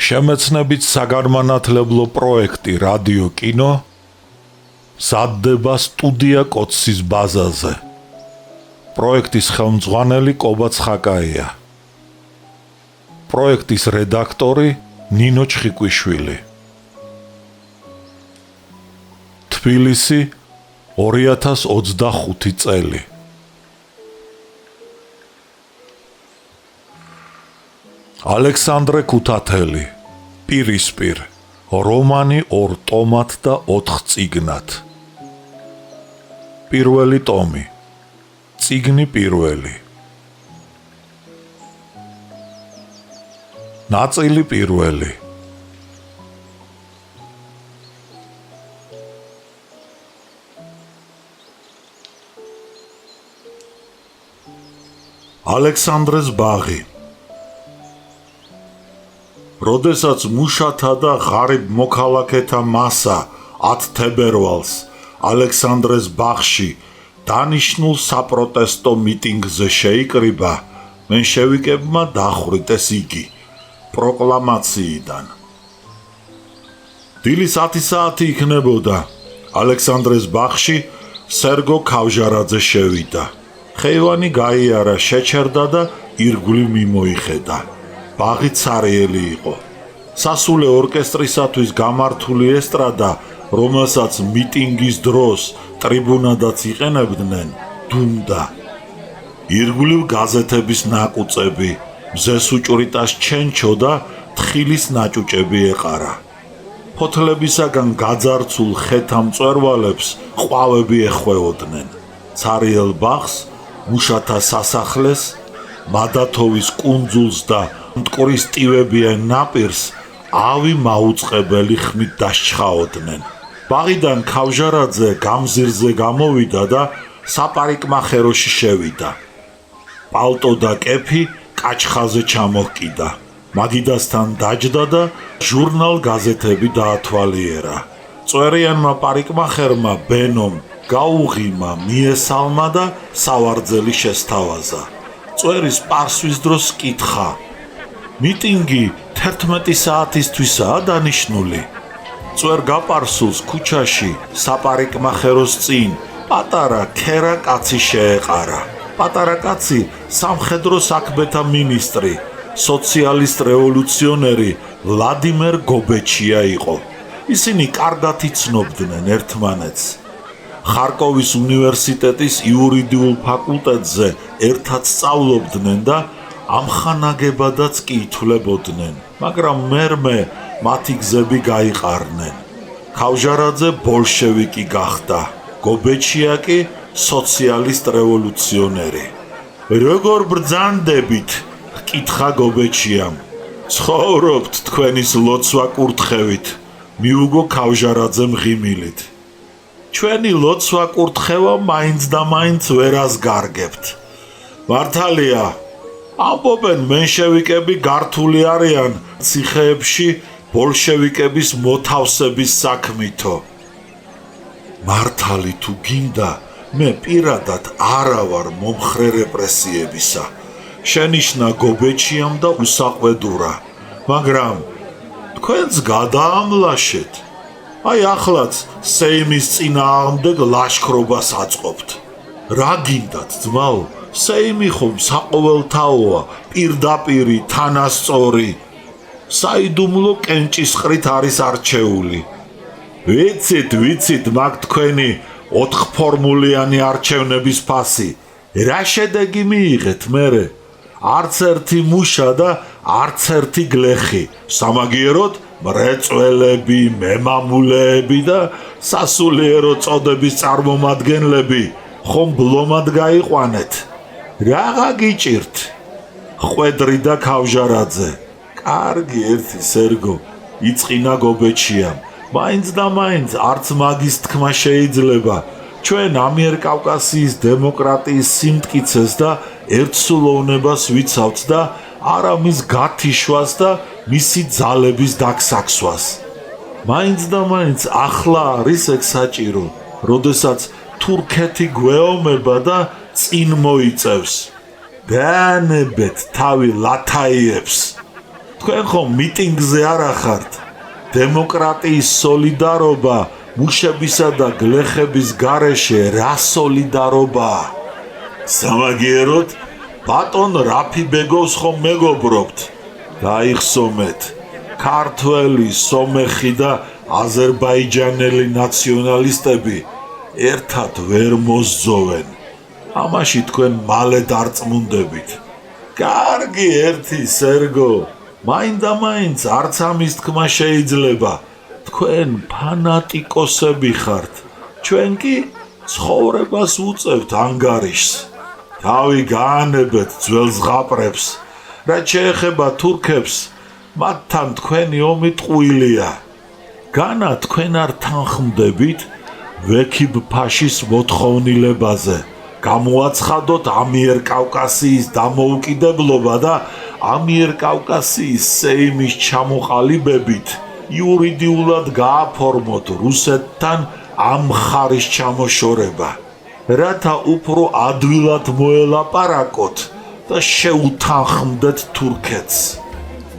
შემეცნებით საგანმანათლებლო პროექტი რადიო კინო მზადდება სტუდია კოცის ბაზაზე. პროექტის ხელმძღვანელი კობა ცხაკაია. პროექტის რედაქტორი ნინო ჩხიკვიშვილი. თბილისი 2025 წელი. ალექსანდრე ქუთათელი, პირისპირ, რომანი 2 ტომად და 4 წიგნად. პირველი ტომი, წიგნი პირველი. ნაწილი პირველი. ალექსანდრეს ბაღი. როდესაც მუშათა და ღარიბ მოქალაქეთა მასა 10 თებერვალს ალექსანდრეს ბაღში დანიშნულ საპროტესტო მიტინგზე შეიკრიბა, მენშევიკებმა დახვრიტეს იგი პროკლამაციიდან. დილის 10 საათი იქნებოდა, ალექსანდრეს ბაღში სერგო ქავჟარაძე შევიდა. ხეივანი გაიარა, შეჩერდა და ირგვლივ მიმოიხედა. ბაღი ცარიელი იყო. სასულე ორკესტრისათვის გამართული ესტრადა, რომელსაც მიტინგის დროს ტრიბუნადაც იყენებდნენ, დუმდა. ირგვლივ გაზეთების ნაკუწები, მზეს უჭვრიტას ჩენჩო და თხილის ნაჭუჭები ეყარა. ფოთლებისაგან გაძარცულ ხეთა მწვერვალებს ყვავები ეხვეოდნენ. ცარიელ ბაღს, მუშათა სასახლეს, მადათოვის კუნძულს და მტკვრის ტივებიან ნაპირს ავი მაუწყებელი ხმით დასჩხაოდნენ. ბაღიდან ქავჟარაძე გამზირზე გამოვიდა და საპარიკმახეროში შევიდა. პალტო და კეფი კაჩხაზე ჩამოჰკიდა. მაგიდასთან დაჯდა და ჟურნალ გაზეთები დაათვალიერა. წვერიანმა პარიკმახერმა ბენომ გაუღიმა, მიესალმა და სავარძელი შესთავაზა. წვერის პარსვის დროს კითხა: მიტინგი 11 საათისთვისაა დანიშნული. წვერ გაპარსულს ქუჩაში საპარიკმახეროს წინ პატარა ქერა კაცი შეეყარა. პატარა კაცი სამხედრო საქმეთა მინისტრი, სოციალისტ რევოლუციონერი ვლადიმერ გობეჩია იყო. ისინი კარგად იცნობდნენ ერთმანეთს. ხარკოვის უნივერსიტეტის იურიდიულ ფაკულტეტზე ერთად სწავლობდნენ და ამხანაგებადაც კი ითვლებოდნენ, მაგრამ მერმე მათი გზები გაიყარნენ. ქავჟარაძე ბოლშევიკი გახდა, გობეჩია კი სოციალისტ რევოლუციონერი. როგორ ბრძანდებით? კითხა გობეჩიამ. ცხოვრობთ თქვენის ლოცვა კურთხევით, მიუგო ქავჟარაძემ ღიმილით. ჩვენი ლოცვა კურთხევა მაინც და მაინც ვერას გარგებთ. მართალია, ამბობენ მენშევიკები გართული არიან ციხეებში ბოლშევიკების მოთავსების საქმითო. მართალი თუ გინდა, მე პირადად არა ვარ მომხრე რეპრესიებისა. შენიშნა გობეჩიამ და უსაყვედურა, მაგრამ თქვენც გადაამლაშეთ. აი ახლაც სეიმის წინააღმდეგ ლაშქრობას აწყობთ. რა გინდათ ძმაო? სეიმი ხომ საყოველთაოა, პირდაპირი, თანასწორი. საიდუმლო კენჭისყრით არის არჩეული. ვიცით, მაგ თქვენი 4 ფორმულიანი არჩევნების ფასი. რა შედეგი მიიღეთ მერე? არც ერთი მუშა და არც ერთი გლეხი. სამაგიეროდ მრეწველები, მემამულეები და სასულიერო წოდების წარმომადგენლები ხომ ბლომად გაიყვანეთ? რაღა გიჭირთ? ხვედრი და ქავჟარაძე. კარგი ერთი სერგო, იწყინა გობეჩიამ. მაინც და მაინც არც მაგის თქმა შეიძლება. ჩვენ ამიერკავკასიის დემოკრატიის სიმტკიცეს და ერთსულოვნებას ვიცავთ და არა მის გათიშვას და მისი ძალების დაგსაქსვას. მაინც და მაინც ახლა არის ეგ საჭირო, როდესაც თურქეთი გვეომება და წინ მოიწევს. გაანებეთ თავი ლათაიებს. თქვენ ხომ მიტინგზე არ ახართ? დემოკრატიის სოლიდარობა მუშებისა და გლეხების გარეშე რა სოლიდარობაა? სამაგიეროდ ბატონ რაფი ბეგოს ხომ მეგობრობთ? დაიხსომეთ, ქართველი, სომეხი და აზერბაიჯანელი ნაციონალისტები ერთად ვერ მოსძოვენ. ამაში თქვენ მალე დარწმუნდებით. კარგი ერთი სერგო, მაინდა-მაინც არც ამის თქმა შეიძლება. თქვენ ფანატიკოსები ხართ, ჩვენ კი ცხოვრებას უწევთ ანგარიშს. თავი გაანებეთ ძველ ზღაპრებს, რაც შეეხება თურქებს, მათთან თქვენი ომი ტყუილია. განა თქვენ არ თანხმდებით ვექიბ ფაშის მოთხოვნილებაზე. გამოაცხადოთ ამიერკავკასიის დამოუკიდებლობა და ამიერკავკასიის სეიმის ჩამოყალიბებით იურიდიულად გააფორმოთ რუსეთთან ამ მხარის ჩამოშორება, რათა უფრო ადვილად მოელაპარაკოთ და შეუთანხმდეთ თურქეთს.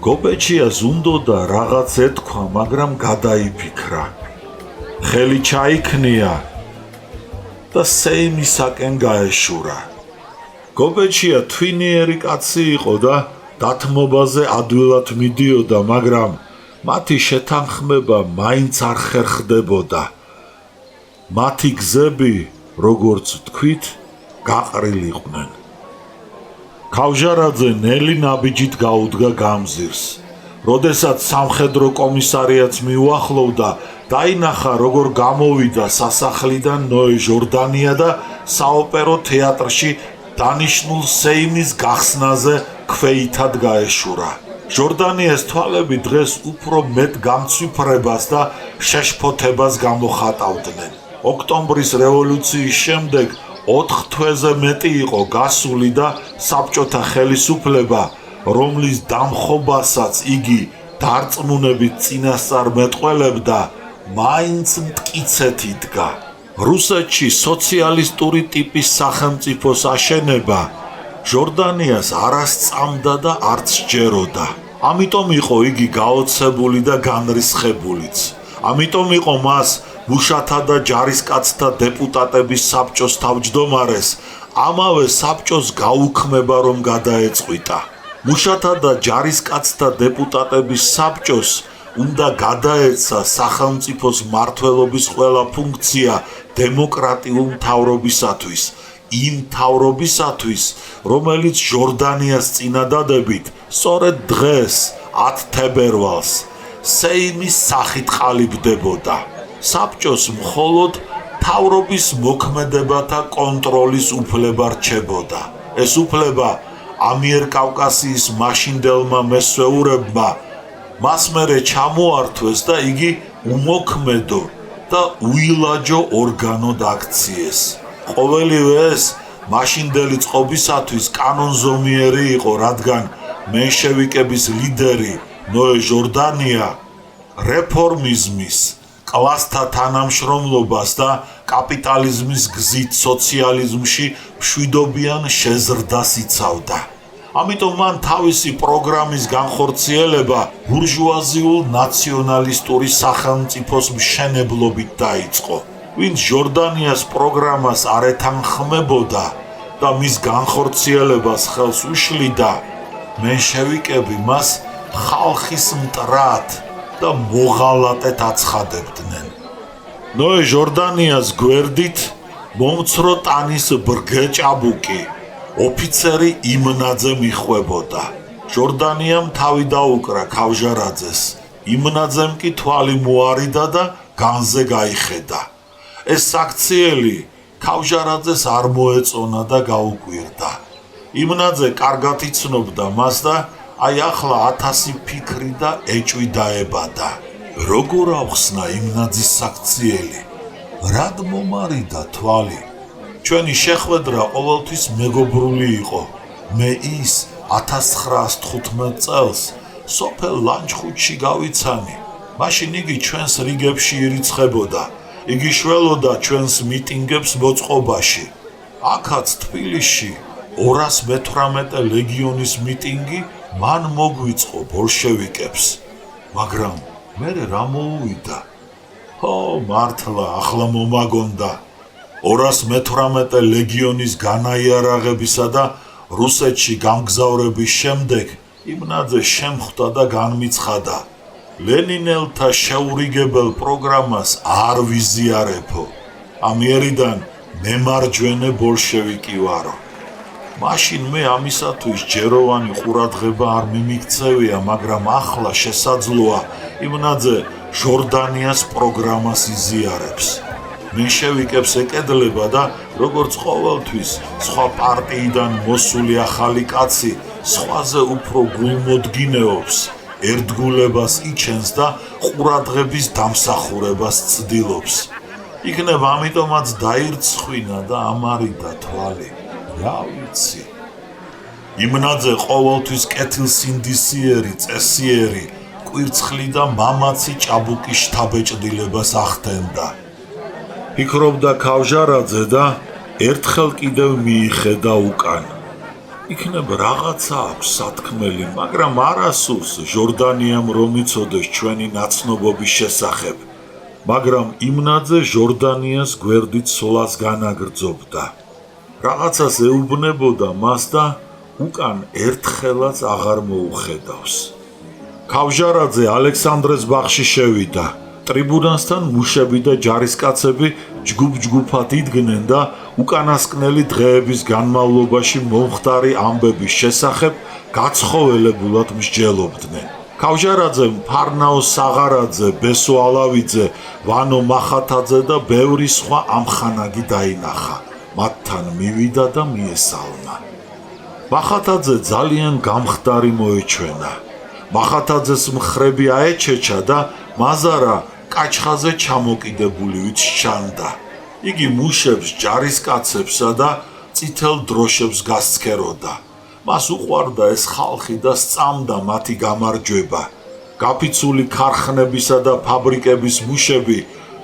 გობეჩიას უნდოდა რაღაც ეთქვა, მაგრამ გადაიფიქრა. ხელი ჩაიქნია და სეიმისაკენ გაეშურა. გობეჩია თვინიერი კაცი იყო და დათმობაზე ადვილად მიდიოდა, მაგრამ მათი შეთანხმება მაინც არ ხერხდებოდა. მათი გზები, როგორც თქვით, გაყრილიყვნენ. ქავჟარაძე ნელი ნაბიჯით გაუდგა გამზირს. როდესაც სამხედრო კომისარიატს მიუახლოვდა, დაინახა როგორ გამოვიდა სასახლიდან ნოე ჟორდანია და საოპერო თეატრში დანიშნულ სეიმის გახსნაზე ქვეითად გაეშურა. ჟორდანიას თვალები დღეს უფრო მეტ გამცვიფრებას და შეშფოთებას გამოხატავდნენ. ოქტომბრის რევოლუციის შემდეგ 4 თვეზე მეტი იყო გასული და საბჭოთა ხელისუფლება, რომლის დამხობასაც იგი დარწმუნებით წინასწარ მეტყველებდა, მაინც მტკიცეთ იდგა. რუსეთში სოციალისტური ტიპის სახელმწიფოს აშენება ჟორდანიას არც სწამდა და არც სჯეროდა. ამიტომ იყო იგი გაოცებული და განრისხებულიც. ამიტომ იყო მას მუშათა და ჯარისკაცთა დეპუტატების საბჭოს თავმჯდომარეს ამავე საბჭოს გაუქმება რომ გადაეწყვიტა. მუშათა და ჯარისკაცთა დეპუტატების საბჭოს უნდა გადაეცა სახელმწიფოს მმართველობის ყველა ფუნქცია დემოკრატიულ მთავრობისათვის, იმ მთავრობისათვის, რომელიც ჟორდანიას წინადადებით სწორედ დღეს 10 თებერვალს სეიმის სახით ყალიბდებოდა. საბჭოს მხოლოდ მთავრობის მოქმედებათა კონტროლის უფლება რჩებოდა. ეს უფლება ამიერკავკასიის მაშინდელმა მესვეურებმა მას მერე ჩამოართვეს და იგი უმოქმედო და უილაჯო ორგანოდ აქციეს. ყოველივე ეს მაშინდელი წყობისათვის კანონზომიერი იყო, რადგან მენშევიკების ლიდერი ნოე ჟორდანია რეფორმიზმის, კლასთა თანამშრომლობას და კაპიტალიზმის გზით სოციალიზმში მშვიდობიან შეზრდას იცავდა. ამიტომ მან თავისი პროგრამის განხორციელება ბურჟუაზიულ ნაციონალისტური სახელმწიფოს მშენებლობით დაიწყო. ვინც ჟორდანიას პროგრამას არ ეთანხმებოდა და მის განხორციელებას ხელს უშლიდა, მენშევიკები მას ხალხის მტრად და მოღალატედ აცხადებდნენ. ნოე ჟორდანიას გვერდით მომცრო ტანის ბრგე ჭაბუკი ოფიცერი იმნაძე მიხვებოდა. ჟორდანიამ თავი დაუკრა ქავჟარაძეს, იმნაძემ კი თვალი მოარიდა და განზე გაიხედა. ეს საქციელი ქავჟარაძეს არ მოეწონა და გაუკვირდა. იმნაძე კარგად იცნობდა მას და აი ახლა 1000 ფიქრი და ეჭვი დაებადა. როგორ ავხსნა იმნაძის საქციელი? რად მომარიდა თვალი? ჩვენი შეხვედრა ყოველთვის მეგობრული იყო. მე ის 1915 წელს სოფელ ლანჩხუთში გავიცანი. მაშინ იგი ჩვენს რიგებში ირიცხებოდა. იგი შველოდა ჩვენს მიტინგებს მოწყობაში. აქაც თბილისში 218 ლეგიონის მიტინგი მან მოგვიწყო ბოლშევიკებს, მაგრამ მერე რა მოუვიდა? ჰო, მართლა ახლა მომაგონდა. 218 ლეგიონის განაიარაღებისა და რუსეთში გამგზავრების შემდეგ იმნაძე შემხვდა და განმიცხადა: ლენინელთა შეურიგებელ პროგრამას არ ვიზიარებო. ამიერიდან მემარჯვენე ბოლშევიკი ვარო. მაშინ მე ამისათვის ჯეროვანი ყურადღება არ მიმიქცევია, მაგრამ ახლა შესაძლოა იმნაძე ჟორდანიას პროგრამას იზიარებს. მენშევიკებს ეკედლება და როგორც ყოველთვის სხვა პარტიიდან მოსული ახალი კაცი სხვაზე უფრო გულმოდგინეობს, ერთგულებას იჩენს და ყურადღების დამსახურებას ცდილობს. იქნებ ამიტომაც დაირცხვინა და ამარიდა თვალი. რა ვიცი. იმნაძე ყოველთვის კეთილსინდისიერი, წესიერი, კვირცხლი და მამაცი ჭაბუკის შთაბეჭდილებას ახდენდა. ფიქრობდა ქავჟარაძე და ერთხელ კიდევ მიიხედა უკან. იქნებ რაღაცა აქვს სათქმელი, მაგრამ არასურს ჟორდანიამ რომ იცოდეს ჩვენი ნაცნობობის შესახებ. მაგრამ იმნაძე ჟორდანიას გვერდით სვლას განაგრძობდა. რაღაცას ეუბნებოდა მას და უკან ერთხელაც აღარ მოუხედავს. ქავჟარაძე ალექსანდრეს ბაღში შევიდა. ტრიბუნასთან მუშები და ჯარისკაცები ჯგუფ-ჯგუფად იდგნენ და უკანასკნელი დღეების განმავლობაში მომხდარი ამბების შესახებ გაცხოველებულად მსჯელობდნენ. ქავჟარაძემ ფარნაო საღარაძე, ბესო ალავიძე, ვანო მახათაძე და ბევრი სხვა ამხანაგი დაინახა. მათთან მივიდა და მიესალმა. მახათაძე ძალიან გამხდარი მოეჩვენა. მახათაძეს მხრები აეჩეჩა და მაზარა კაჩხაზე ჩამოკიდებულივით სჩანდა. იგი მუშებს, ჯარისკაცებსა და წითელ დროშებს გასცქეროდა. მას უყვარდა ეს ხალხი და სწამდა მათი გამარჯვება. გაფიცული ქარხნებისა და ფაბრიკების მუშები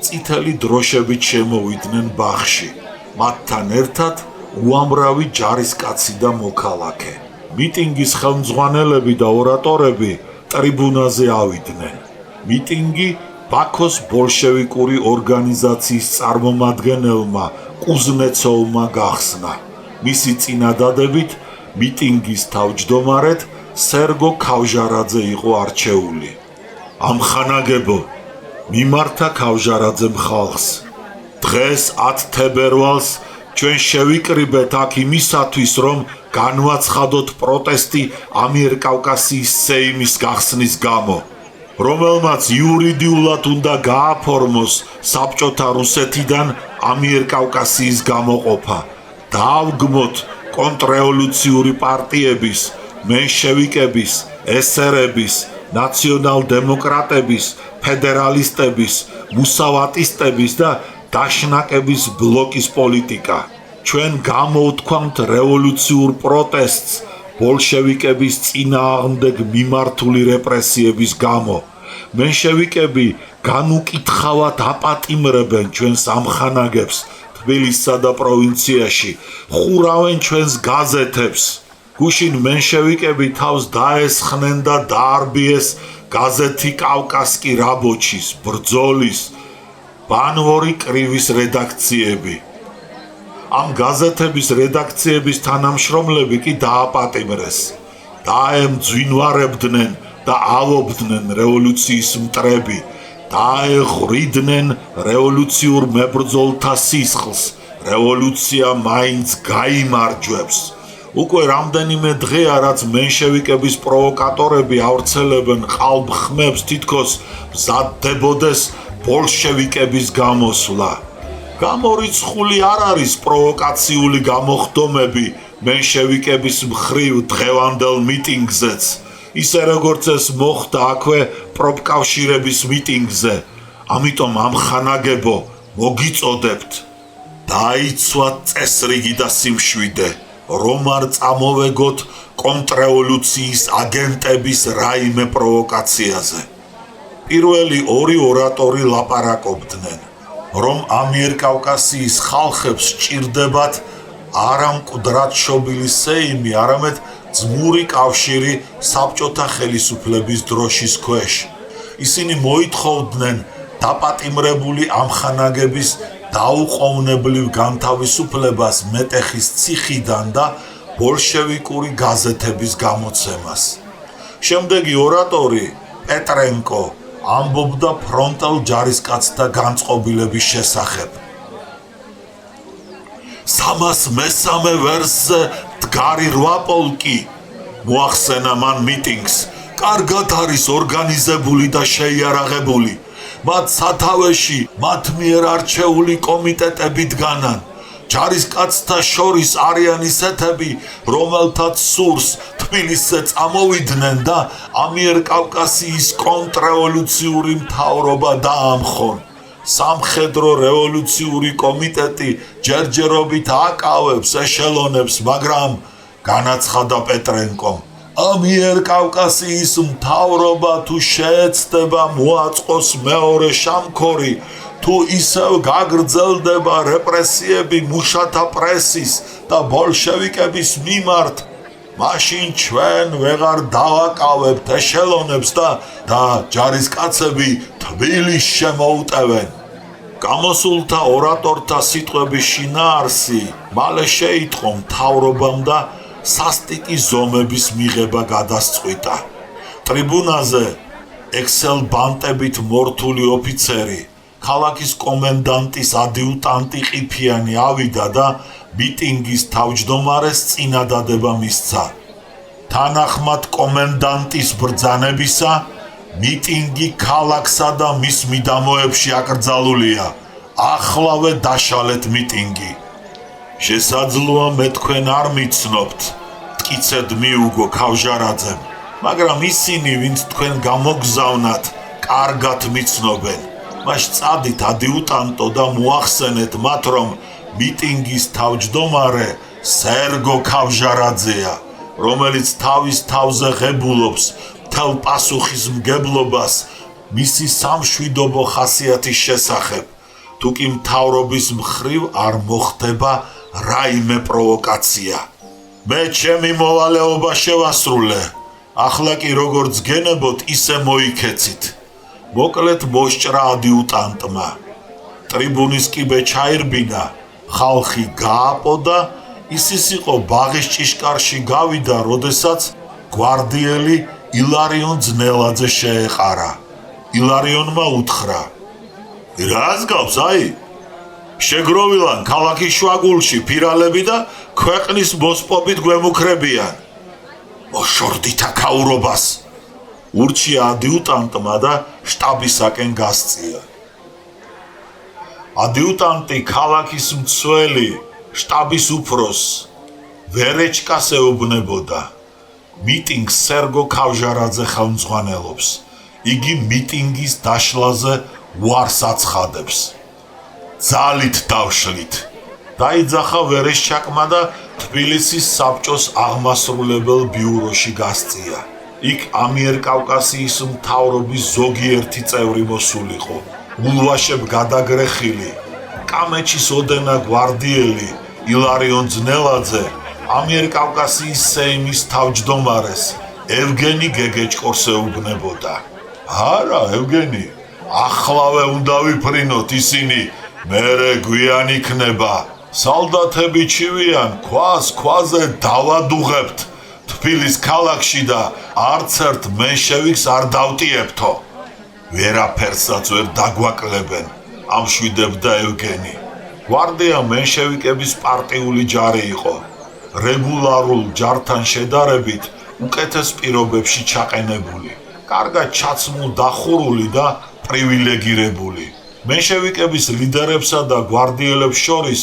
წითელი დროშებით შემოვიდნენ ბაღში. მათთან ერთად უამრავი ჯარისკაცი და მოქალაქე. მიტინგის ხელმძღვანელები და ორატორები ტრიბუნაზე ავიდნენ. მიტინგი ბაქოს ბოლშევიკური ორგანიზაციის წარმომადგენელმა კუზნეცოვმა გახსნა. მისი წინადადებით მიტინგის თავმჯდომარედ სერგო ქავჟარაძე იყო არჩეული. ამხანაგებო, მიმართა ქავჟარაძემ ხალხს. დღეს 10 თებერვალს ჩვენ შევიკრიბეთ აქ იმისათვის, რომ განვაცხადოთ პროტესტი ამიერკავკასიის სეიმის გახსნის გამო, რომელმაც იურიდიულად უნდა გააფორმოს საბჭოთა რუსეთიდან ამიერკავკასიის გამოყოფა. დაავგმოთ კონტრრევოლუციური პარტიების, მენშევიკების, ესერების, ნაციონალ-დემოკრატების, ფედერალისტების, მუსავატისტების და დაშნაკების ბლოკის პოლიტიკა. ჩვენ გამოვთქვამთ რევოლუციურ პროტესტს ბოლშევიკების წინააღმდეგ მიმართული რეპრესიების გამო. მენშევიკები განუკითხავად აპატიმრებენ ჩვენს ამხანაგებს თბილისსა და პროვინციაში, ხურავენ ჩვენს გაზეთებს. გუშინ მენშევიკები თავს დაესხნენ და დაარბიეს გაზეთი კავკასკი რაბოჩის, ბრძოლის, ბანვორი კრივის რედაქციები. ამ გაზეთების რედაქციების თანამშრომლები კი დააპატიმრეს. დაემძვინვარებდნენ და ავობდნენ რევოლუციის მტრები. დაეღვრიდნენ რევოლუციურ მებრძოლთა სისხლს. რევოლუცია მაინც გაიმარჯვებს. უკვე რამდენიმე დღეა, რაც მენშევიკების პროვოკატორები ავრცელებენ ყალბ-ხმებს, თითქოს მზადდებოდეს ბოლშევიკების გამოსვლა. გამორიცხული არ არის პროვოკაციული გამოხდომები მენშევიკების მხრივ დღევანდელ მიტინგზეც, ისე როგორც ეს მოხდა აქვე პროფკავშირების მიტინგზე. ამიტომ ამხანაგებო, მოგიწოდებთ, დაიცვათ წესრიგი და სიმშვიდე, რომ არ წამოვეგოთ კონტრრევოლუციის აგენტების რაიმე პროვოკაციაზე. პირველი ორი ორატორი ლაპარაკობდნენ, რომ ამიერკავკასიის ხალხებს სჭირდებათ არა მკვდრად შობილი სეიმი, არამედ ძმური კავშირი საბჭოთა ხელისუფლების დროშის ქვეშ. ისინი მოითხოვდნენ დაპატიმრებული ამხანაგების დაუყოვნებლივ განთავისუფლებას მეტეხის ციხიდან და ბოლშევიკური გაზეთების გამოცემას. შემდეგი ორატორი პეტრენკო ამბობდა ფრონტალ ჯარისკაცთა განწყობილების შესახებ. 303 ვერსზე დგარი 8 პოლკი მოახსენა მან მიტინგს. კარგად არის ორგანიზებული და შეიარაღებული. მათ სათავეში მათ მიერ არჩეული კომიტეტები დგანან. ჯარისკაცთა შორის არიან ისეთები, რომელთაც სურს თბილისზე წამოვიდნენ და ამიერკავკასიის კონტრრევოლუციური მთავრობა დაამხონ. სამხედრო რევოლუციური კომიტეტი ჯერჯერობით აკავებს ეშელონებს, მაგრამ განაცხადა პეტრენკომ, ამიერკავკასიის მთავრობა თუ შეეცდება მოაწყოს მეორე შამქორი, თუ ისევ გაგრძელდება რეპრესიები მუშათა პრესის და ბოლშევიკების მიმართ, მაშინ ჩვენ ვეღარ დავაკავებთ ეშელონებს და ჯარისკაცები თბილისს შემოუტევენ. გამოსულთა ორატორთა სიტყვების შინაარსი მალე შეიტყო მთავრობამ და სასტიკი ზომების მიღება გადასწყვიტა. ტრიბუნაზე ექსელბანტებით მორთული ოფიცერი, ქალაქის კომენდანტის ადიუტანტი ყიფიანი ავიდა და მიტინგის თავმჯდომარეს წინადადება მისცა. თანახმად კომენდანტის ბრძანებისა, მიტინგი ქალაქსა და მის მიდამოებში აკრძალულია. ახლავე დაშალეთ მიტინგი. შესაძლოა მე თქვენ არ მიცნობთ, მტკიცედ მიუგო ქავჟარაძემ, მაგრამ ისინი, ვინც თქვენ გამოგზავნათ, კარგად მიცნობენ. მას წადით ადიუტანტო და მოახსენეთ მათ, რომ მიტინგის თავმჯდომარე სერგო ქავჟარაძეა, რომელიც თავის თავზე ღებულობს მთელ პასუხისმგებლობას მისი სამშვიდობო ხასიათის შესახებ, თუ კი მთავრობის მხრივ არ მოხდება რაიმე პროვოკაცია. მე ჩემი მოვალეობა შევასრულე, ახლა კი როგორც გენებოთ ისე მოიქეცით. მოკლედ მოსჭრა ადიუტანტმა. ტრიბუნის კიბე ჩაირბინა, ხალხი გააპოდა, ისის იყო ბაღის ჭიშკარში გავიდა, როდესაც გვარდიელი ილარიონ ძნელაძე შეეყარა. ილარიონმა უთხრა, რას გავს აი? შეგროვილან ქალაქის შვაგულში ფირალები და ქვეყნის მოსპობით გვემუქრებიან. მოშორდით აქაურობას. ურჩია ადიუტანტმა და შტაბისაკენ გასწია. ადიუტანტი ქალაქის მცველი შტაბის უფროს ვერეჩკას ეუბნებოდა. მიტინგს სერგო ქავჟარაძე ხელმძღვანელობს. იგი მიტინგის დაშლაზე უარს აცხადებს. ძალით დავშლით. დაიძახა ვერეშჩაკმა და თბილისის საბჭოს აღმასრულებელ ბიუროში გასწია. იქ ამიერკავკასიის მთავრობის ზოგიერთი წევრი მოსულიყო. ულვაშებ გადაგრეხილი, კამეჩის ოდენა გვარდიელი ილარიონ ძნელაძე ამიერკავკასიის სეიმის თავმჯდომარეს ევგენი გეგეჭკორს ეუბნებოდა. არა, ევგენი, ახლავე უნდა ვიფრინოთ ისინი, მერე გვიან იქნება. სალდათები ჩივიან, ქვაზე დავადუღებთ თბილის ქალაქში და არც ერთ მენშევიკს არ დავტიებთო. ვერაფერსაც ვერ დაგვაკლებენ, ამშვიდებდა ევგენი. გვარდია მენშევიკების პარტიული ჯარი იყო. რეგულარულ ჯართან შედარებით უკეთეს პირობებში ჩაყენებული, კარგად ჩაცმულ დახურული და პრივილეგირებული. მენშევიკების ლიდერებსა და გვარდიელებს შორის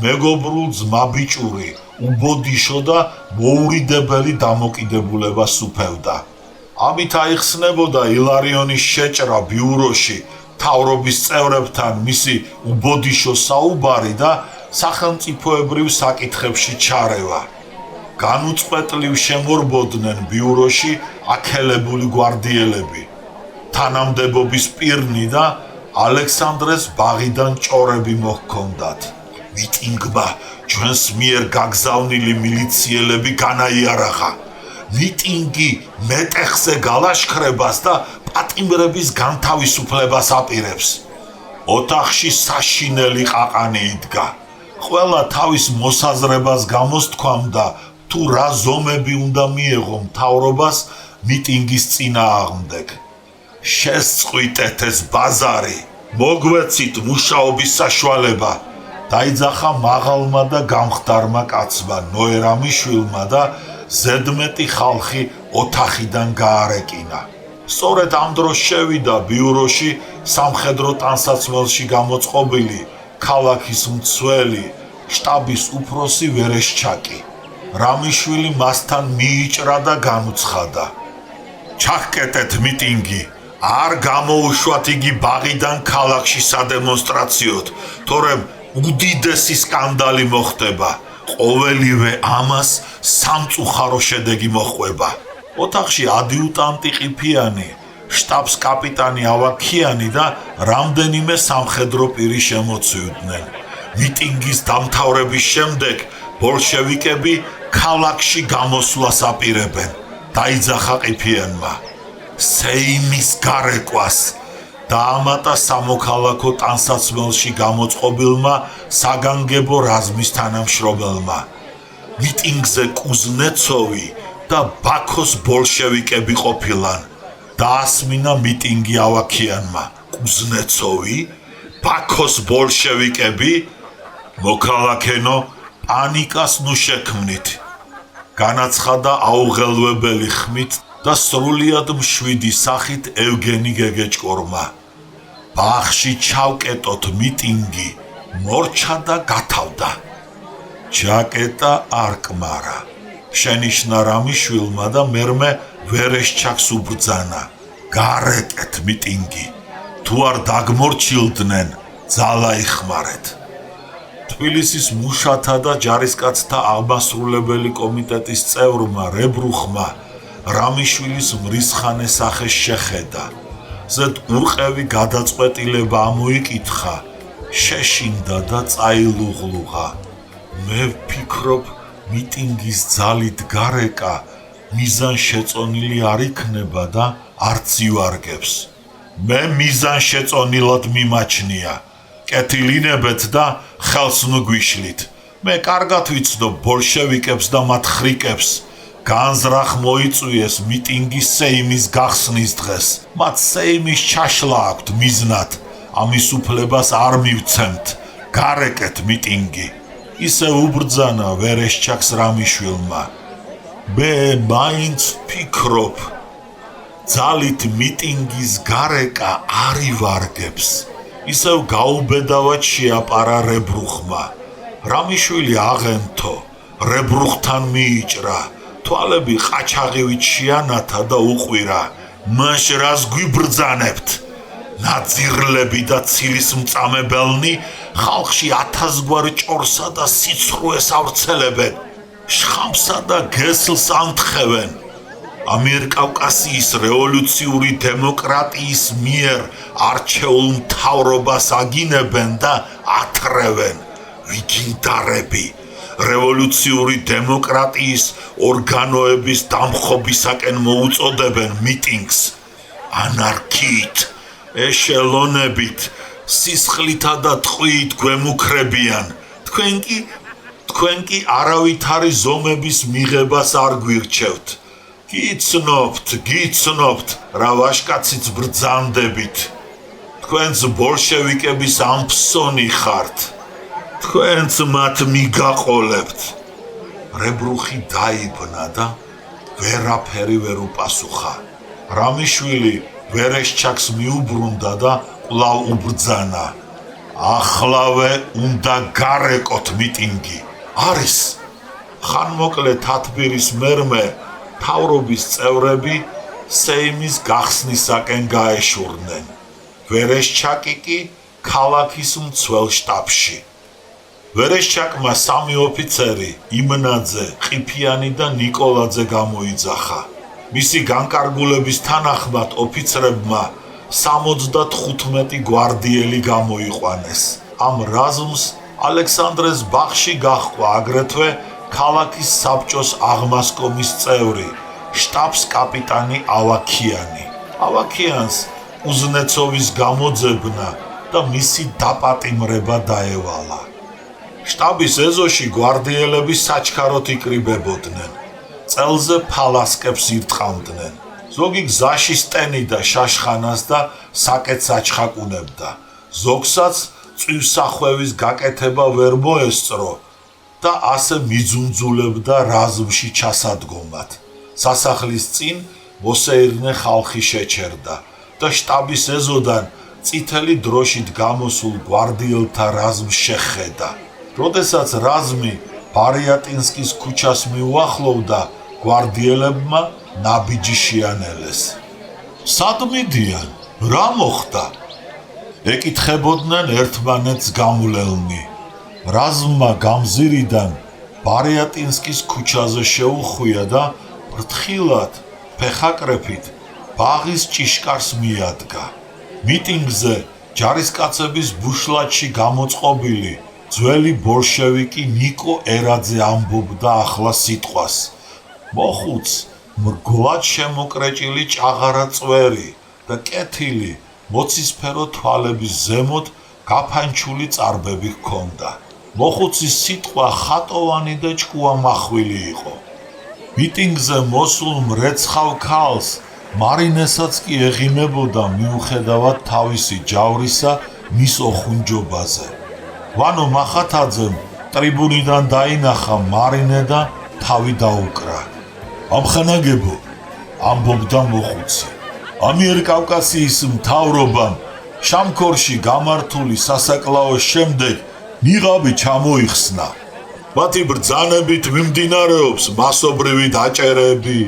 მეგობრულ ძმაბიჭური, უბოდიშო და მოურიდებელი დამოკიდებულება სუფევდა. ამით აიხსნებოდა ილარიონის შეჭრა ბიუროში, მთავრობის წევრებთან მისი უბოდიშო საუბარი და სახელმწიფოებრივ საკითხებში ჩარევა. განუწყვეტლივ შემორბოდნენ ბიუროში აქელებული გვარდიელები. თანამდებობის პირნი და ალექსანდრეს ბაღიდან ჭორები მოჰქონდათ. მიტინგმა ჩვენს მიერ გაგზავნილი მილიციელები განაიარაღა. მიტინგი მეტეხზე გალაშქრებას და პატიმრების განთავისუფლებას აპირებს. ოთახში საშინელი ყაყანი იდგა. ყველა თავის მოსაზრებას გამოსთქვამდა თუ რა ზომები უნდა მიეღო მთავრობას მიტინგის წინააღმდეგ. შესწყვიტეთ ეს ბაზარი, მოგვეცით მუშაობის საშუალება. დაიძახა მაღალმა და გამხდარმა კაცმა ნოერამიშვილმა და ზედმეტი ხალხი ოთახიდან გაარეკინა. სწორედ ამ დროს შევიდა ბიუროში სამხედრო ტანსაცმელში გამოწყობილი ქალაქის მცველი შტაბის უფროსი ვერეშჩაკი. რამიშვილი მასთან მიიჭრა და განუცხადა. ჩახკეტეთ მიტინგი, არ გამოუშვათ იგი ბაღიდან ქალაქში სადემონსტრაციოდ, თორემ უდიდესი სკანდალი მოხდება. ყოველივე ამას სამწუხარო შედეგი მოჰყვება. ოთახში ადიუტანტი ყიფიანი, შტაბს კაპიტანი ავაქიანი და რამდენიმე სამხედრო პირი შემოცივდნენ. მიტინგის დამთავრების შემდეგ ბოლშევიკები ქალაქში გამოსვლას აპირებენ. დაიძახა ყიფიანმა. სეიმის გარეკვას დაამატა სამოქალაქო ტანსაცმელში გამოწყობილმა საგანგებო რაზმის თანამშრომელმა. მიტინგზე კუზნეცოვი და ბაქოს ბოლშევიკები ყოფილან. დაასმინა მიტინგი ავაქიანმა. კუზნეცოვი, ბაქოს ბოლშევიკები, მოქალაქენო, პანიკას ნუ შექმნით. განაცხადა აუღელვებელი ხმით და სრულიად მშვიდი სახით ევგენი გეგეჭკორმა. ბაღში ჩავკეტოთ მიტინგი, მორჩა და გათავდა. ჩაკეტა არ კმარა. შენიშნა რამიშვილმა და მერმე ვერეშჩაკს უბრძანა. გარეკეთ მიტინგი. თუ არ დაგმორჩილდნენ, ძალა იხმარეთ. თბილისის მუშათა და ჯარისკაცთა აღმასრულებელი კომიტეტის წევრმა რებრუხმა რამიშვილის მრისხანე სახეს შეხედა. ზედ ურყევი გადაწყვეტილება ამოიკითხა, შეშინდა და წაილუღლუღა. მე ვფიქრობ, მიტინგის ძალით გარეკა მიზანშეწონილი არ იქნება და არც ივარგებს. მე მიზანშეწონილად მიმაჩნია. კეთილინებეთ და ხელს ნუ გვიშლით. მე კარგად ვიცნობ ბოლშევიკებს და მათ ხრიკებს. განზრახ მოიწვიეს მიტინგის სეიმის გახსნის დღეს. მათ სეიმის ჩაშლა აქვთ მიზნად. ამის უფლებას არ მივცემთ. გარეკეთ მიტინგი. ისე უბრძანა ვერეშჩაკს რამიშვილმა. მე მაინც ვფიქრობ, ძალით მიტინგის გარეკა არ ივარგებს. ისევ გაუბედავად შეაპარა რებრუხმა. რამიშვილი აღენთო, რებრუხთან მიიჭრა. თვალები ყაჩაღივით შეანათა და უყვირა. მაშ რას გვიბრძანებთ? ნაძირლები და ცილის მწამებელნი ხალხში ათასგვარ ჭორსა და სიცრუეს ავრცელებენ. შხამსა და გესლს ამთხევენ. ამიერკავკასიის რევოლუციური დემოკრატიის მიერ არჩეულ მთავრობას აგინებენ და ათრევენ. ვიგინდარები რევოლუციური დემოკრატიის ორგანოების დამხობისაკენ მოუწოდებენ მიტინგს. ანარქიით, ეშელონებით, სისხლითა და ტყვიით გვემუქრებიან. თქვენ კი არავითარი ზომების მიღებას არ გვირჩევთ. გიცნობთ, რა ვაშკაციც ბრძანდებით. თქვენც ბოლშევიკების ამფსონი ხართ. თქვენც მათ მიგაყოლებთ. რებრუხი დაიბნა და ვერაფერი ვერ უპასუხა. რამიშვილი ვერეშჩაკს მიუბრუნდა და კვლავ უბრძანა. ახლავე უნდა გარეკოთ მიტინგი. არის. ხანმოკლე თათბირის მერმე მთავრობის წევრები სეიმის გახსნისაკენ გაეშურნენ. ვერეშჩაკი კი ქალაქის მცველ შტაბში. ვერეშჩაკმა სამი ოფიცერი, იმნაძე, ყიფიანი და ნიკოლაძე გამოიძახა. მისი განკარგულების თანახმად ოფიცრებმა 75 გვარდიელი გამოიყვანეს. ამ რაზმს ალექსანდრეს ბაღში გაჰყვა აგრეთვე ქალაქის საბჭოს აღმასკომის წევრი შტაბს კაპიტანი ავაქიანი. ავაქიანს უზნეცოვის გამოძებნა და მისი დაპატიმრება დაევალა. შტაბის ეზოში გვარდიელები საჩქაროდ იკრიბებოდნენ. წელზე ფალასკებს ირტყამდნენ. ზოგი გზაში სტენიდა შაშხანას და საკეთს აჩხაკუნებდა. ზოგსაც წვივსახვევის გაკეთება ვერ მოესწრო და ასე მიძუნძულებდა რაზმში ჩასადგომად. სასახლის წინ მოსეირნე ხალხი შეჩერდა და შტაბის ეზოდან წითელი დროშით გამოსულ გვარდიელთა რაზმს შეხედა. როდესაც რაზმი ბარიატინსკის ქუჩას მიუახლოვდა, გვარდიელებმა ნაბიჯი შეანელეს. სად მიდიან? რა მოხდა? ეკითხებოდნენ ერთმანეთს გამულელნი. რაზმმა გამზირიდან ბარიატინსკის ქუჩაზე შეუხვია და ფრთხილად ფეხაკრეფით ბაღის ჭიშკარს მიადგა. მიტინგზე ჯარისკაცების ბუშლადში გამოწყობილი ძველი ბოლშევიკი ნიკო ერაძე ამბობდა ახლა სიტყვას. მოხუც მრგლად შემოკრეჭილი ჭაღარა წვერი და კეთილი მოცისფერო თვალების ზემოთ გაფანჩული წარბები ჰქონდა. მოხუცის სიტყვა ხატოვანი და ჭკუამახვილი იყო. მიტინგზე მოსულ მრეცხავ ქალს მარინესაც კი ეღიმებოდა მიუხედავად თავისი ჯავრისა მის ოხუნჯობაზე. ვანო მახათაძემ ტრიბუნიდან დაინახა მარინე და თავი დაუკრა. ამხანაგებო, ამბობდა მოხუცი. ამიერკავკასიის მთავრობამ შამქორში გამართული სასაკლაოს შემდეგ ნიღაბი ჩამოიხსნა. მათი ბრძანებით მიმდინარეობს მასობრივი დაჭერები,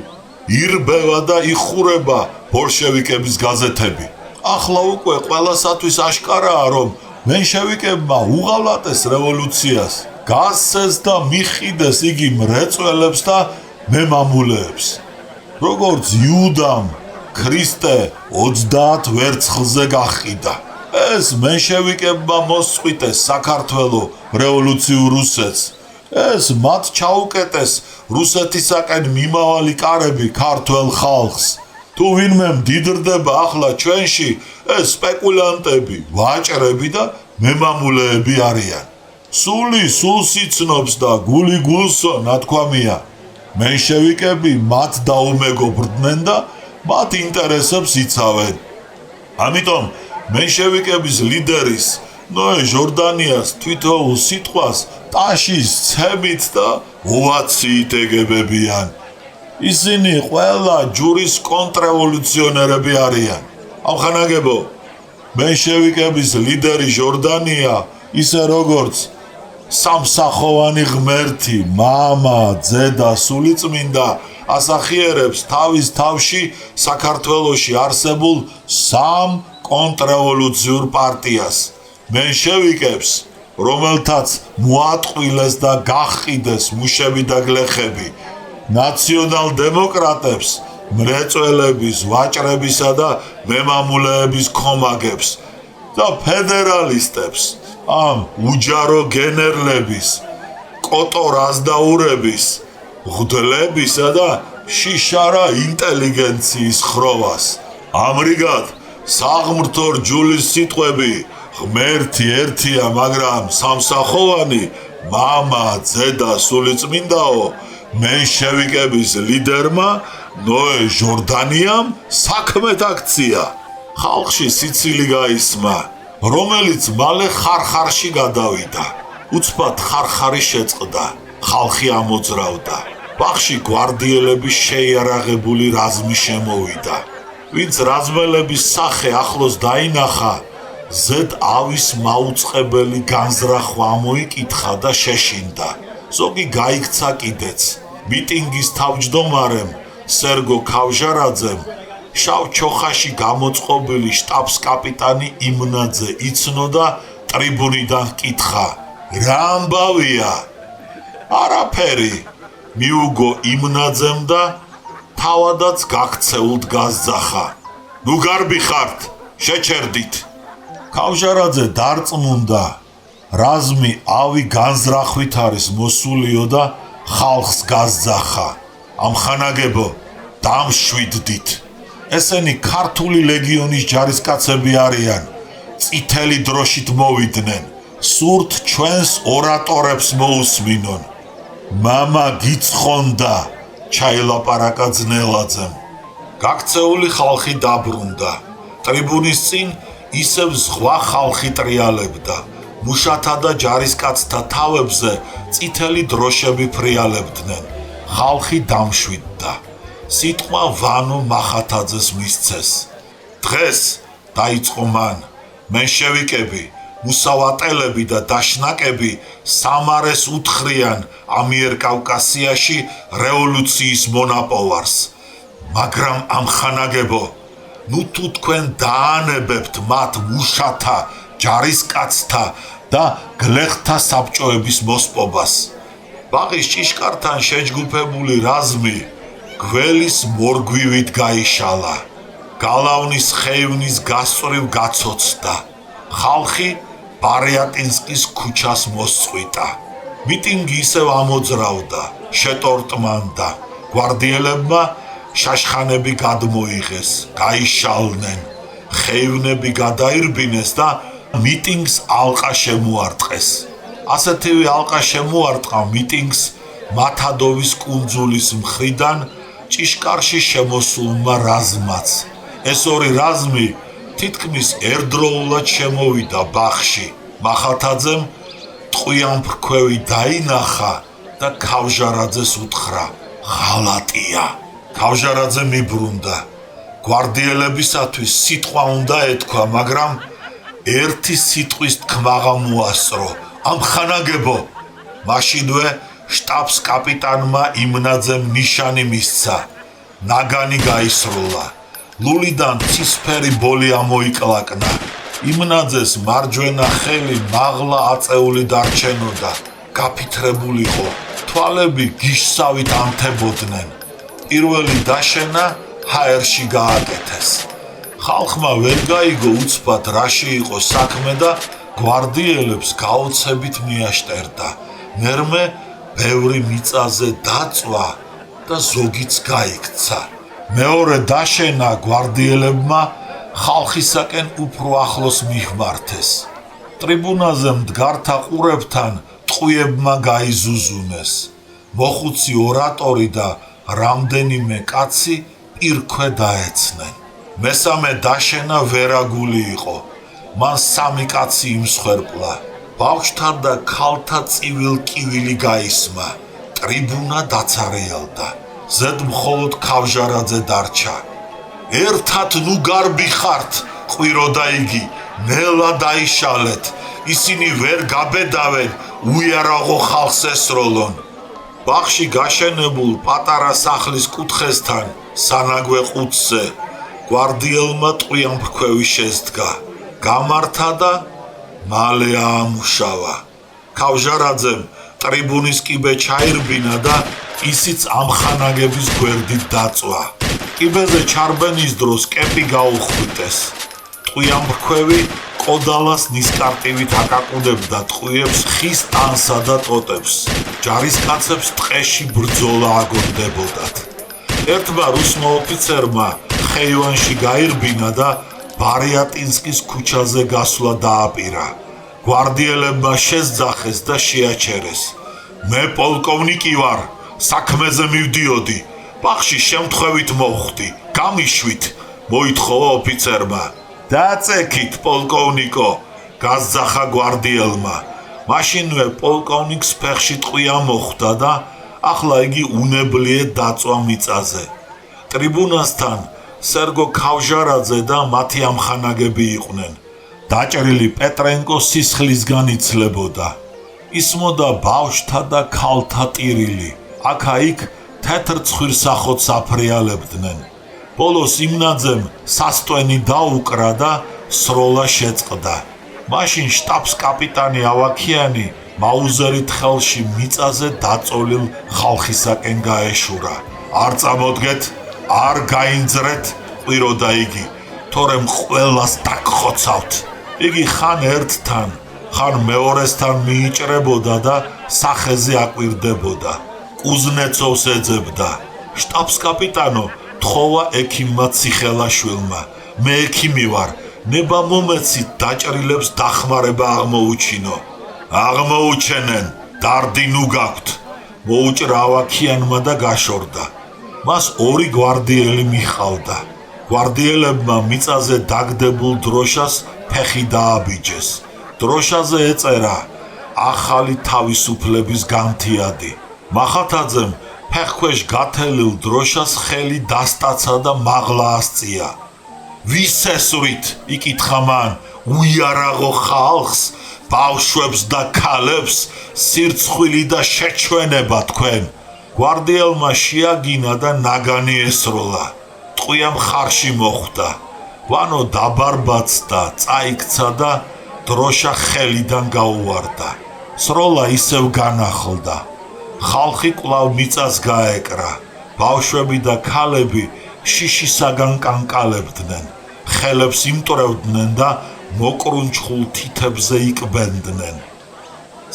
ირბევა და იხურება ბოლშევიკების გაზეთები. ახლა უკვე ყველასათვის აშკარაა, რომ მენშევიკებმა უღალატეს რევოლუციას, გასცეს და მიხიდეს იგი მრეწველებს და მემამულეებს. როგორც იუდამ ქრისტე 30 ვერცხლზე გაყიდა. ეს მენშევიკებმა მოსწყვიტეს საქართველო რევოლუციურ რუსეთს. ეს მათ ჩაუკეტეს რუსეთისაკენ მიმავალი კარები ქართველ ხალხს. თუ ვინმე მდიდრდება ახლა ჩვენში, ეს სპეკულანტები, ვაჭრები და მემამულეები არიან. სული სულს იცნობს და გული გულსო ნათქვამია. მენშევიკები მათ დაუმეგობრდნენ და მათ ინტერესებს იცავენ. ამიტომ მენშევიკების ლიდერის ნოე ჟორდანიას თვითოულ სიტყვას ტაშის ცემით და ოვაციით ეგებებიან. ისინი ყველა ჯურის კონტრრევოლუციონერები არიან. ამხანაგებო, მენშევიკების ლიდერი ჟორდანია ისე როგორც სამსახოვანი ღმერთი, მამა, ძედა, სულიწმინდა ასახიერებს თავის თავში საქართველოში არსებულ 3 კონტრრევოლუციურ პარტიას. მენშევიკებს, რომელთაც მოატყვილეს და გაყიდეს მუშები და გლეხები, ნაციონალ-დემოკრატებს, მრეწველების, ვაჭრებისა და მემამულეების ქომაგებს და ფედერალისტებს, ამ უჯარო გენერლების, კოტორაზდაურების, ღდლებისა და შიშარა ინტელიგენციის ხროვას. ამრიგად, საღმრთო რჯულის სიტყვები ღმერთი ერთია, მაგრამ სამსახოვანი, მამა, ძედა, სულიწმინდაო, მენშევიკების ლიდერმა ნოე ჟორდანიამ საქმეთ აქცია. ხალხში სიცილი გაისმა, რომელიც მალე ხარხარში გადავიდა. უცბად ხარხარი შეწყდა, ხალხი ამოძრავდა. ბაღში გვარდიელების შეიარაღებული რაზმი შემოვიდა. ვინც რაზმელების სახე ახლოს დაინახა, ზედ ავის მაუწყებელი განზრახვა ამოიკითხა და შეშინდა. ზოგი გაიქცა კიდეც. მიტინგის თავმჯდომარემ სერგო ქავჟარაძემ შავ ჩოხაში გამოწყობილი შტაბს კაპიტანი იმნაძე იცნო და ტრიბუნიდან ჰკითხა: რა ამბავია? არაფერი, მიუგო იმნაძემ და თავადაც გაქცეულთ გაზძახა. ნუ გარბი ხართ, შეჩერდით. ქავჟარაძე დარწმუნდა, რაზმი ავი განზრახვით არის მოსულიო და ხალხს გაზძახა. ამხანაგებო, დამშვიდდით. ესენი ქართული ლეგიონის ჯარისკაცები არიან. წითელი დროშით მოვიდნენ. სურთ ჩვენს ორატორებს მოусმინონ. მამა გიცხონდა, ჩაილაპარაკა ძნელაძემ. გაქცეული ხალხი დაბრუნდა. ტრიბუნის წინ ისევ სხვა ხალხი ტრიალებდა. მუშათა და ჯარისკაცთა თავებზე წითელი დროშები ფრიალებდნენ. ხალხი დამშვიდდა. სიტყვა ვანო მახათაძეს მისცეს. დღეს დაიწყო მან. მენშევიკები, მუსავატელები და დაშნაკები სამარეს უთხრიან ამიერკავკასიაში რევოლუციის მონაპოვარს. მაგრამ ამხანაგებო, ნუ თუ თქვენ დაანებებთ მათ მუშათა, ჯარისკაცთა და გლეხთა საბჭოების მოსპობას. ბაღის ჭიშკართან შეჯგუფებული რაზმი გველის მორგვივით გაიშალა. გალავნის ხეივნის გასწვრივ გაცოცდა. ხალხი ბარიატინსკის ქუჩას მოსწყვიტა. მიტინგი ისევ ამოძრავდა, შეტორტმანდა. გვარდიელებმა შაშხანები გადმოიღეს, გაიშალნენ. ხეივნები გადაირბინეს და მიტინგს ალყა შემოარტყეს. ასეთივე ალყა შემოარტყა მიტინგს მათადოვის კუნძულის მხრიდან ჭიშკარში შემოსულმა რაზმაც. ეს ორი რაზმი თითქმის ერთდროულად შემოვიდა ბაღში. მახათაძემ ტყვიანფრქვევი დაინახა და ქავჟარაძეს უთხრა: ღალატია. ქავჟარაძე მიბრუნდა. გვარდიელებისათვის სიტყვა უნდა ეთქვა, მაგრამ ერთი სიტყვის თქმა მოასწრო: ამხანაგებო. მაშინვე შტაბს კაპიტანმა იმნაძემ ნიშანი მისცა. ნაგანი გაისროლა. ლულიდან ცისფერი ბოლი ამოიკლაკნა. იმნაძეს მარჯვენა ხელი მაღლა აწეული დარჩენოდა. გაფითრებულიყო. თვალები გიშსავით ანთებოდნენ. პირველი დაშენა ჰაერში გააკეთეს. ხალხმა ვერ გაიგო უცბად რაში იყო საქმე და გვარდიელებს გაოცებით მიაშტერდა. მერმე ბევრი მიწაზე დაწვა და ზოგიც გაიქცა. მეორე დაშენა გვარდიელებმა ხალხისაკენ უფრო ახლოს მიჰმართეს. ტრიბუნაზე მდგართა ყურებთან ტყვიებმა გაიზუზუნეს. მოხუცი ორატორი და რამდენიმე კაცი პირქვე დაეცნენ. მესამე დაშენა ვერაგული იყო. მან სამი კაცი იმსხვერპლა. ბავშვთა და ქალთა წივილ-კივილი გაისმა. ტრიბუნა დაცარიელდა. ზედ მხოლოდ ქავჟარაძე დარჩა. ერთად ნუ გარბი ხართ, ყვიროდა იგი, ნელა დაიშალეთ. ისინი ვერ გაბედავენ, უიარაღო ხალხს ესროლონ. ბაღში გაშენებულ პატარა სახლის კუთხესთან, სანაგვე ყუთზე, გვარდიელმა ტყვიანფრქვევი შესდგა. გამართა და მალე აამუშავა. ქავჟარაძემ ტრიბუნის კიბე ჩაირბინა და ისიც ამხანაგების გვერდით დაწვა. კიბეზე ჩარბენის დროს კეპი გაუხვიტეს. ტყვიანფრქვევი ყოდალას ნისკარტივით აკაკუდებდა ტყვიებს ხის ტანსა და ტოტებს. ჯარისკაცებს ტყეში ბრძოლა აგონდებოდათ. ერთმა რუსმა ოფიცერმა ხეივანში გაირბინა და ბარიატინსკის ქუჩაზე გასვლა დააპირა. გვარდიელებმა შესძახეს და შეაჩერეს. მე პოლკოვნიკი ვარ, საქმეზე მივდიოდი. ბაღში შემთხვევით მოვხვდი, გამიშვით, მოითხოვა ოფიცერმა. დაწექით, პოლკოვნიკო, გასძახა გვარდიელმა. მაშინვე პოლკოვნიკს ფეხში ტყვია მოხვდა და ახლა იგი უნებლიეთ დაწვა მიწაზე. ტრიბუნასთან სერგო ქავჟარაძე და მათი ამხანაგები იყვნენ. დაჭრილი პეტრენკო სისხლისგან იცლებოდა. ისმოდა ბავშვთა და ქალთა ტირილი. აქა-იქ თეთრ ცხვირსახოთს აფრიალებდნენ. ბოლოს იმნაძემ სასტვენი დაუკრა და სროლა შეწყდა. მაშინ შტაბს კაპიტანი ავაქიანი მაუზერით ხელში მიწაზე დაწოლილ ხალხისაკენ გაეშურა. არ წამოდგეთ, არ გაინძრეთ, ყვიროდა იგი, თორემ ყველას დაგხოცავთ. იგი ხან ერთთან, ხან მეორესთან მიიჭრებოდა და სახეზე აკვირდებოდა. კუზნეცოვს ეძებდა. შტაბს კაპიტანო, ეთხოვა ექიმმა ციხელაშვილმა, მე ექიმი ვარ, ნება მომეცით დაჭრილებს დახმარება აღმოუჩინო. აღმოუჩენენ, დარდი ნუ გაქვთ. მოუჭრა ავაქიანმა და გაშორდა. მას ორი გვარდიელი მიჰყავდა. გვარდიელებმა მიწაზე დაგდებულ დროშას ფეხი დააბიჯეს. დროშაზე ეწერა ახალი თავისუფლების განთიადი. მახათაძემ ფეხქვეშ გათელილ დროშას ხელი დასტაცა და მაღლა ასწია. ვის ესვრით? იკითხა მან, უიარაღო ხალხს, ბავშვებს და ქალებს, სირცხვილი და შეჩვენება თქვენ. გვარდიელმა შეაგინა და ნაგანი ესროლა. ტყვია მხარში მოხვდა. ვანო დაბარბაცდა, წაიქცა და დროშა ხელიდან გაუვარდა. სროლა ისევ განახლდა. ხალხი კვლავ მიწას გაეკრა. ბავშვები და ქალები შიშისაგან კანკალებდნენ. ხელებს იმტრევდნენ და მოკრუნჩხულ თითებზე იკბენდნენ.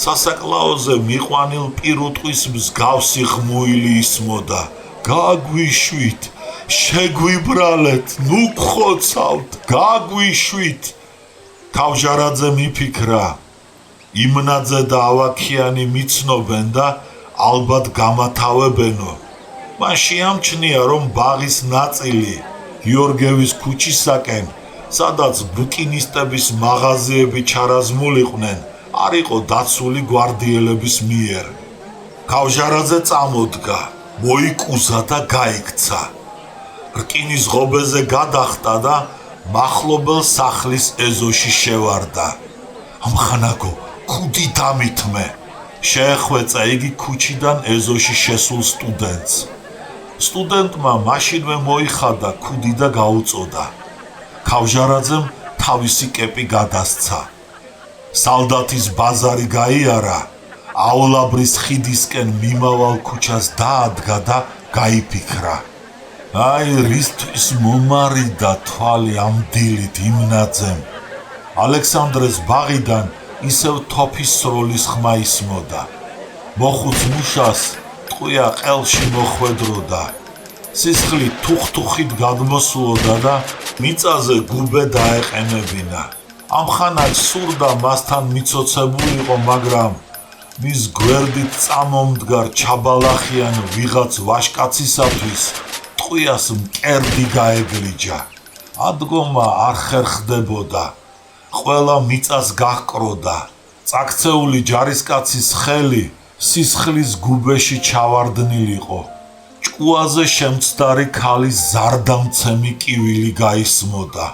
სასაკლაოზე მიყვანილ პირუტყვის მსგავსი ღმუილი ისმოდა. გაგვიშვით, შეგვიბრალეთ, ნუ გხოცავთ, გაგვიშვით. თავჟარაძე მიფიქრა, იმნაძე და ავაქიანი მიცნობენ და ალბათ გამათავებენო. მან შეამჩნია, რომ ბაღის ნაწილი გიორგევის ქუჩისაკენ, სადაც ბუკინისტების მაღაზიები ჩარაზმულიყვნენ, არ იყო დაცული გვარდიელების მიერ. თავჟარაძე წამოდგა, მოიკუზა და გაიქცა. რკინის ღობეზე გადახტა და მახლობელ სახლის ეზოში შევარდა. ამხანაგო, ქუდი დამითმე. შეეხვეწა იგი ქუჩიდან ეზოში შესულ სტუდენტს. სტუდენტმა მაშინვე მოიხადა ქუდი და გაუწოდა. თავჟარაძემ თავისი კეპი გადასცა. სალდათის ბაზარი გაიარა, აულაბრის ხიდისკენ მიმავალ ქუჩას დაადგა და გაიფიქრა. აი რისთვის მომარიდა თვალი ამ დილით იმნაძემ. ალექსანდრეს ბაღიდან ისევ თოფის სროლის ხმა ისმოდა. მოხუც მუშას ტყვია ყელში მოხვედროდა. სისხლი თუხთუხით გადმოსულოდა და მიწაზე გუბე დაეყენებინა. ამხანად სურდა მასთან მიცოცებულიყო, მაგრამ მის გვერდით წამომდგარ ჩაბალახიან ვიღაც ვაშკაცისათვის ტყვიას მკერდი გაეგლიჯა. ადგომა არ ხერხდებოდა. ყველა მიწას გაჰკროდა. წაქცეული ჯარისკაცის ხელი სისხლის გუბეში ჩავარდნილიყო. ჭკუაზე შემცდარი ქალის ზარდამცემი კივილი გაისმოდა.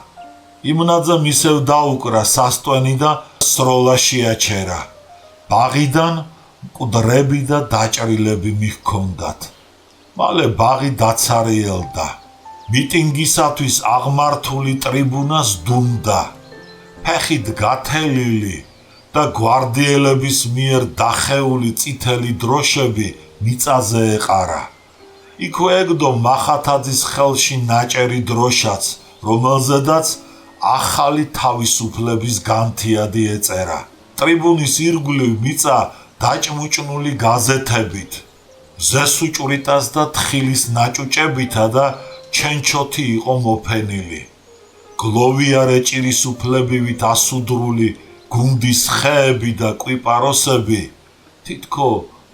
იმნაძემ ისევ დაუკრა სასტვენი და სროლა შეაჩერა. ბაღიდან მკვდრები და დაჭრილები მიჰქონდათ. მალე ბაღი დაცარიელდა. მიტინგისათვის აღმართული ტრიბუნას დუმდა. ფეხით გათელილი და გვარდიელების მიერ დახეული წითელი დროშები მიწაზე ეყარა. იქვე ეგდო მახათაძის ხელში ნაჭერი დროშაც, რომელზედაც ახალი თავისუფლების განთიადი ეწერა. ტრიბუნის ირგვლივ მიწა დაჭმუჭნული გაზეთებით, მზესუჭვრიტას და თხილის ნაჭუჭებითა და ჩენჩოთი იყო მოფენილი. გლოვიარე ჭირისუფლებივით ასუდრული გუნდის ხეები და კვიპაროსები თითქო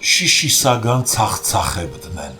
შიშისაგან ცახცახებდნენ.